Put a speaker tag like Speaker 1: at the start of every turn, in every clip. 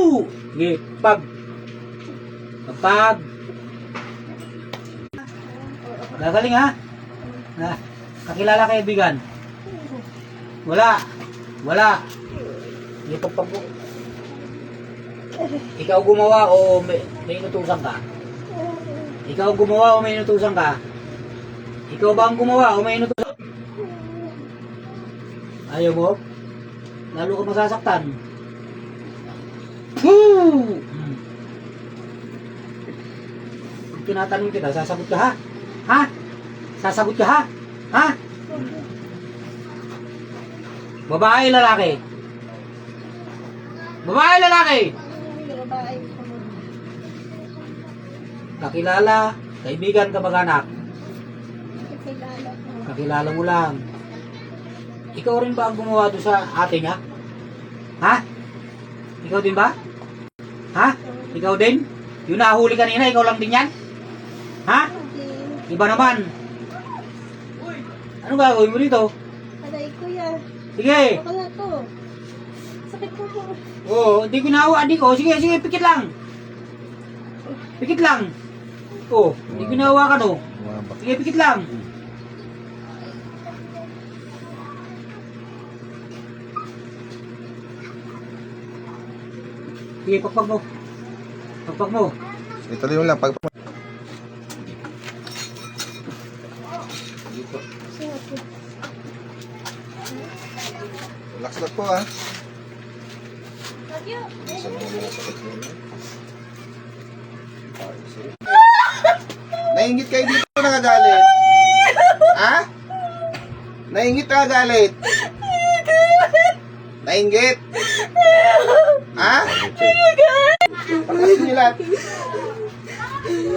Speaker 1: Woo! Sige, pag. Pag. Gagaling ha? Na, kakilala kaibigan? Wala. Hindi pagpag. Ikaw gumawa o may inutusan ka? Ikaw gumawa o may inutusan ka? Ikaw ba ang gumawa o may inutusan? Ayaw mo? Lalo ka masasaktan. Woo! Pag tinatanong kita, sasagot ka ha? Ha? Sasagot ka ha? Ha? Babae, lalaki? Babae, lalaki? Kakilala, kaibigan, kamag-anak? Kakilala mo lang. Ikaw rin ba ang gumawa doon sa ate niya? Ha? Ikaw din ba? Ha? Ikaw din? Yung nahuli kanina, ikaw lang din yan? Ha? Iba naman. Anong gagawin mo dito?
Speaker 2: Aray ko yan.
Speaker 1: Sige.
Speaker 2: Baka na to. Sakit ko po.
Speaker 1: Oo, hindi ko nahawa, adik ko. Sige, pikit lang. Pikit lang. Oo, hindi ko nahawa ka no. Sige, pikit lang. Sige, pagpag mo. Pagpag mo.
Speaker 3: Ituloy mo lang. Relax lang po ha. Nainggit kayo dito nagagalit? Ha? Nainggit nagagalit? Nainggit? Ha? Paklasin nyo lahat.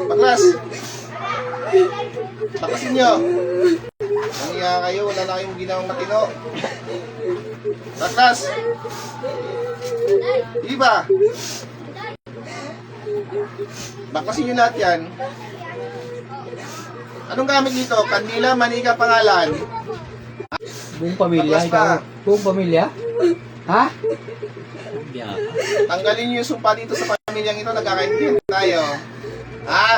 Speaker 3: Paklas. Paklasin nyo. Nangiya kayo, wala na kayong ginawang matino. Paklas. Diba? Baklasin nyo lahat yan. Anong gamit dito? Kandila, manika, pangalan.
Speaker 1: Buong pamilya,
Speaker 3: Baklas
Speaker 1: ikaw.
Speaker 3: pa.
Speaker 1: Buong pamilya? Ha?
Speaker 3: Tanggalin nyo yung sumpa dito sa pamilyang ito. Nagkakaintindihan tayo. Ha?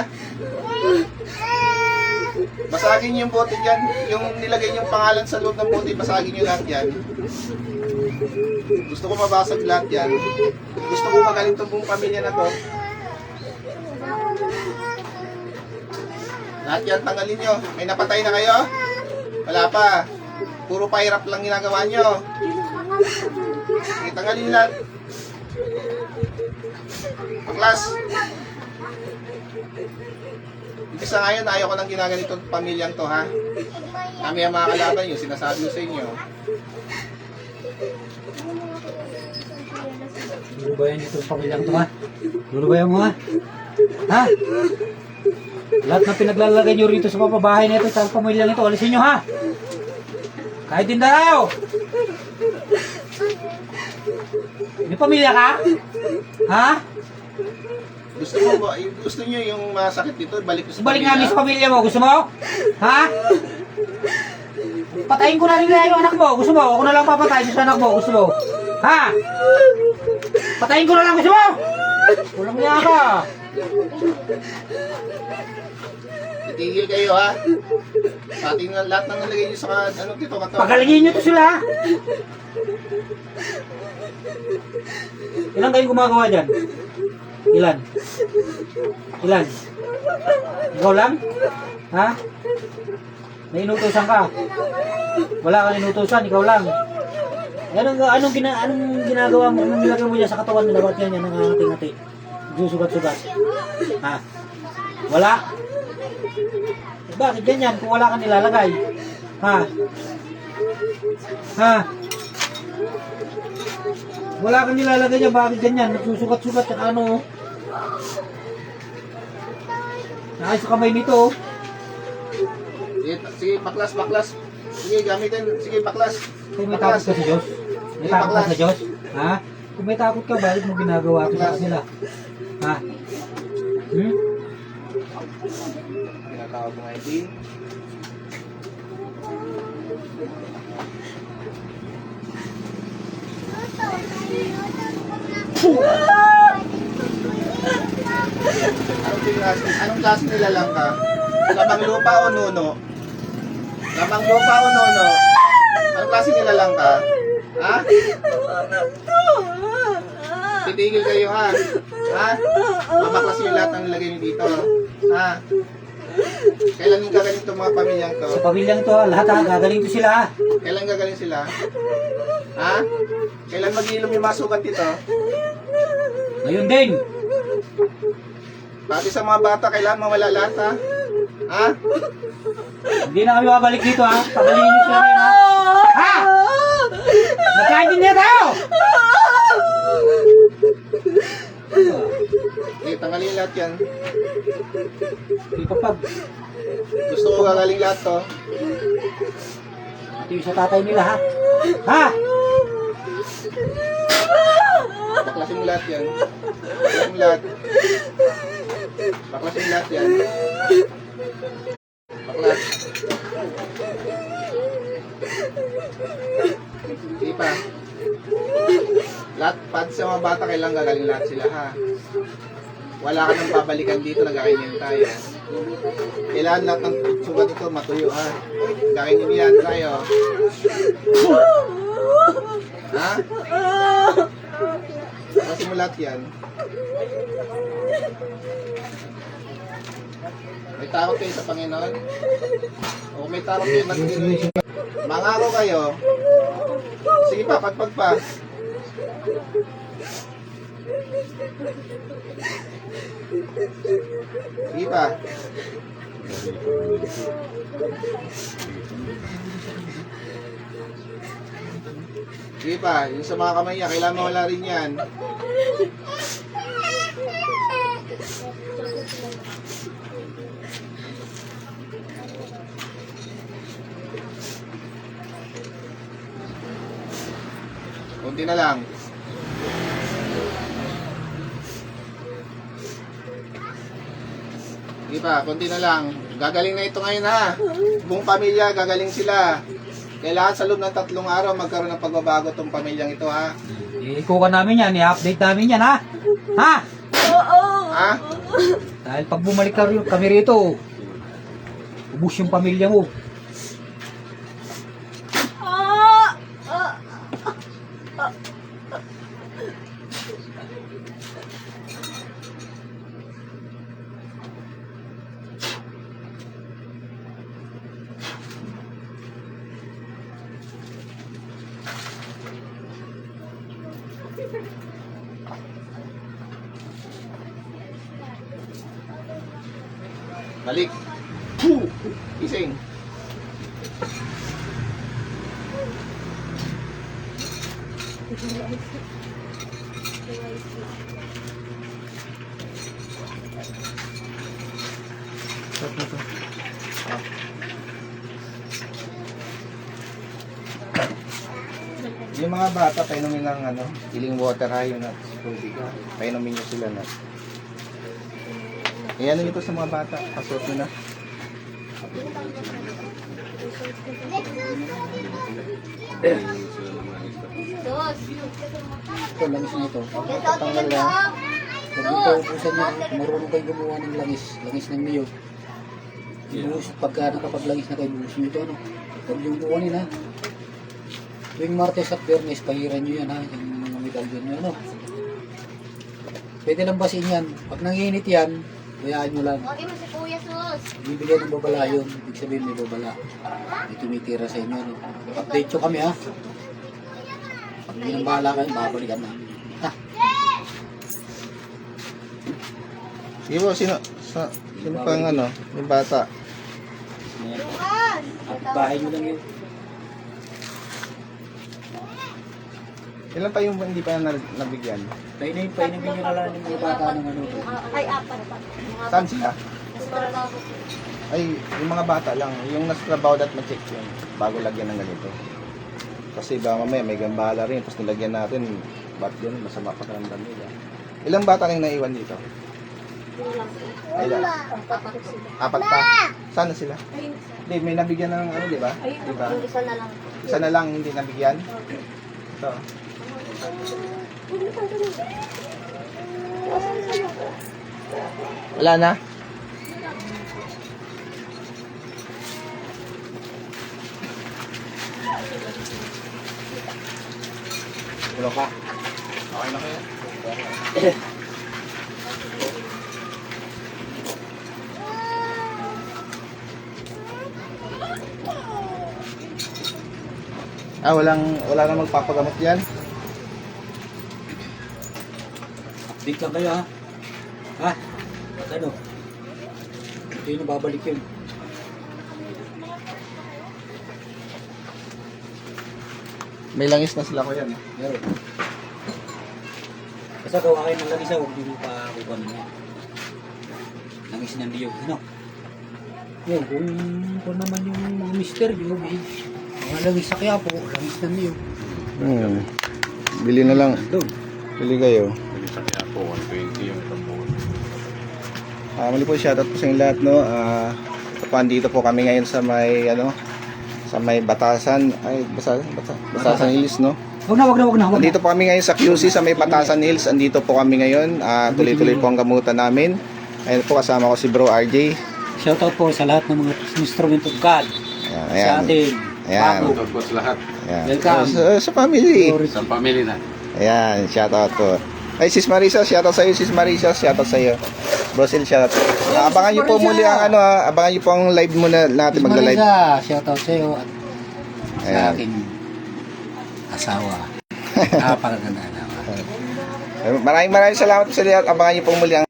Speaker 3: Basagin nyo yung bote dyan. Yung nilagay nyo yung pangalan sa loob ng bote, basagin nyo lahat yan. Gusto ko mabasag lahat yan. Gusto ko magaling itong buong pamilya na to. Lahat yan, tanggalin nyo. May napatay na kayo? Wala pa. Puro pahirap lang ginagawa nyo. Sige, tanggalin nyo lahat. Paklas. Ibig sa ngayon, ayaw ko lang ginaganito pamilyang to, ha? Kami ang mga kalaban nyo, sinasabi ko sa inyo.
Speaker 1: Lulubayan itong pamilyang to ha? Lulubayan mo ha? Ha? Lahat na pinaglalagay nyo rito sa papabahay na ito sa pamilyang ito, alisin nyo ha? Kahit din daw! May pamilya ka? Ha?
Speaker 3: Gusto nyo yung masakit dito, balik ko sa
Speaker 1: Balik
Speaker 3: pamilya.
Speaker 1: namin sa pamilya mo, gusto mo? Ha? Patayin ko na rin yung anak mo, gusto mo? Ako na lang papatayin sa anak mo, gusto mo? Ha? Patayin ko na lang, gusto mo? Walang niya ka.
Speaker 3: Titigil kayo, ha? Pati nga lahat ng nalagay nyo sa ano dito, katawan.
Speaker 1: Pagalingin nyo to sila ha? Ilan kayong gumagawa dyan? Ilan? Ilan? Ikaw lang? Ha? May inutusan ka? Wala kang inutusan, ikaw lang. Anong ginagawa mo? Anong nilagay mo dyan sa katawan nila? Ba't yan nangangating-ngati? Susugat-sugat. Ha? Wala? Eh, bakit ganyan kung wala kang nilalagay? Ha? Ha? Wala kang nilalagay dyan, bakit ganyan? Nagsusugat-sugat sa ano? Nakay sa kamay nito.
Speaker 3: Sige, baklas. Sige, gamitin. Sige, baklas.
Speaker 1: Kung may takot ka sa Diyos? May takot ka sa Diyos? Ha? Kung may takot ka, bakit mo ginagawa ito sa kanila? Ha?
Speaker 3: Tinatawag mo ID.
Speaker 2: Ah!
Speaker 3: Anong klase nilalang ka? Lamang lupa o nuno? Lamang lupa o nuno? Anong klase nilalang ka? Ha? Titigil kayo ha? Ha? Mamaklas yung lahat ng nilagay niyo dito. Ha? Kailan mo gagaling itong mga pamilyang to?
Speaker 1: Sa pamilyang to, lahat ha, gagaling to sila ha.
Speaker 3: Kailan gagaling sila? Ha? Kailan mag-iilom yung mga sugat dito?
Speaker 1: Ngayon din.
Speaker 3: Pati sa mga bata, kailan mawala lahat ha? Ha?
Speaker 1: Hindi na kami babalik dito ha. Pagalingin nyo sila ngayon ha. Ha? Nagkaintindihan tayo!
Speaker 3: Okay, tanggalin lahat yan.
Speaker 1: Hindi pa pag.
Speaker 3: Gusto ko gagaling lahat to.
Speaker 1: Ito yung sa tatay nila ha. Ha?
Speaker 3: Baklasin mo lahat yan. Baklasin mo lahat. Baklasin mo lahat yan. Baklas. Sige pa. Lahat, pati sa mga bata, kailangan gagaling lahat sila ha. Wala ka nang babalikan dito, nagkakainin tayo. Kailangan lahat ng sugat ito matuyo ha. Nagkakainin tayo. Ha? Kasi mo lahat yan. May takot kayo sa Panginoon? O may takot kayo mag-inig? Mangako kayo. Sige pa, pagpag pa. Sige pa. Sige pa, yung sa mga kamay niya, kailangan mawala rin yan. Kunti na lang. Sige pa, kunti na lang. Gagaling na ito ngayon ha. Buong pamilya, gagaling sila. Kailangan sa loob ng 3 araw magkaroon ng pagbabago itong pamilyang ito ha.
Speaker 1: Ikuha namin yan, i-update namin yan ha. Ha?
Speaker 3: Ha?
Speaker 1: Dahil pag bumalik kami rito, ubus yung pamilya mo.
Speaker 3: Balik. Ising. Yung mga bata, painumin ng healing water ha, yun at tubig ha. Painumin nyo sila na. Ayan nyo ito sa mga bata, pasok nyo na.
Speaker 4: Ito, langis na ito. Tatanggal lang. Pag ito, ubusan nyo, marunong kayo gumawa ng langis. Langis ng niyog. Ibuhos, pagka nakapaglangis na kayo, ibuhos nyo ito. Pag yung buwanin ha. Tuwing Martes at Biyernes, pahiran nyo yan ha. Yung mga medalyon nyo. Pwede lang basin yan. Pag nanginit yan, bayaan nyo lang.
Speaker 2: Huwag mo si Kuya Sus.
Speaker 4: Bibigyan ng babala yun. Ibig sabihin may babala. May tumitira sa inyo. Update nyo kami ha. Pag hindi nang bahala kayo, babalikan namin. Ha?
Speaker 3: Sige po, sino pang yung bata?
Speaker 4: At bahay nyo lang yun.
Speaker 3: Ilan pa yung hindi pa nabigyan?
Speaker 4: Painamin nyo na lang yung mga bata ng ano.
Speaker 2: Ay, apat.
Speaker 3: Saan sila?
Speaker 2: Mas trabaho.
Speaker 3: Ay, yung mga bata lang. Yung nasa trabaho dat ma-check yun bago lagyan ng ganito. Kasi ba mamaya may gambala rin. Tapos nilagyan natin, ba't yun? Masama pa karamdam nila. Ilang bata na yung naiwan dito? Ay, apat pa. Sana sila? Hindi, may nabigyan ng di ba? Diba?
Speaker 2: Yung isa na lang.
Speaker 3: Isa na lang hindi nabigyan. Ito. Wala na? Wala ka? Okay na kaya? Wala na magpapagamot yan?
Speaker 4: Update lang kayo ha. Ha? At ano? Hindi na babalik yun.
Speaker 3: May langis na sila ko yan.
Speaker 4: Meron. Basta gawa kayo ng langis ha, huwag nyo pa kukunin niya. Langis ng niyog, ano? Yun, kung naman yung mga mister, yung mga langis sa kaya po, langis ng niyog.
Speaker 3: Bili na lang.
Speaker 4: Doon.
Speaker 3: Bili kayo.
Speaker 5: Sa kaya po, 120 yung isang buwan.
Speaker 3: Muli po, shoutout po sa inyo lahat, no. Dito po kami ngayon sa may sa may Batasan, Batasan Hills, no.
Speaker 4: Wag na.
Speaker 3: Andito po kami ngayon sa QC sa may Batasan Hills. Andito po kami ngayon. Tuloy-tuloy po ang gamutan namin. Ayun po, kasama ko si Bro RJ.
Speaker 4: Shoutout po sa lahat ng mga instrument of God. Sa
Speaker 3: Ayan.
Speaker 4: ating
Speaker 3: Ayan.
Speaker 4: bago.
Speaker 5: Shoutout po sa lahat.
Speaker 3: Ayan.
Speaker 4: Welcome.
Speaker 3: Sa family.
Speaker 5: Sa family na.
Speaker 3: Ayan, shoutout po. Ay, Sis Marisa, shoutout sa iyo. Sis Marisa, shoutout sa iyo. Brosil, shoutout. Abangan niyo po muli ang abangan niyo po ang live muna natin magla-live.
Speaker 4: Marisa, shoutout sa iyo at sa
Speaker 3: Ayan.
Speaker 4: aking asawa. Napakaganda naman.
Speaker 3: Maraming salamat po sa lahat. Abangan niyo po muli ang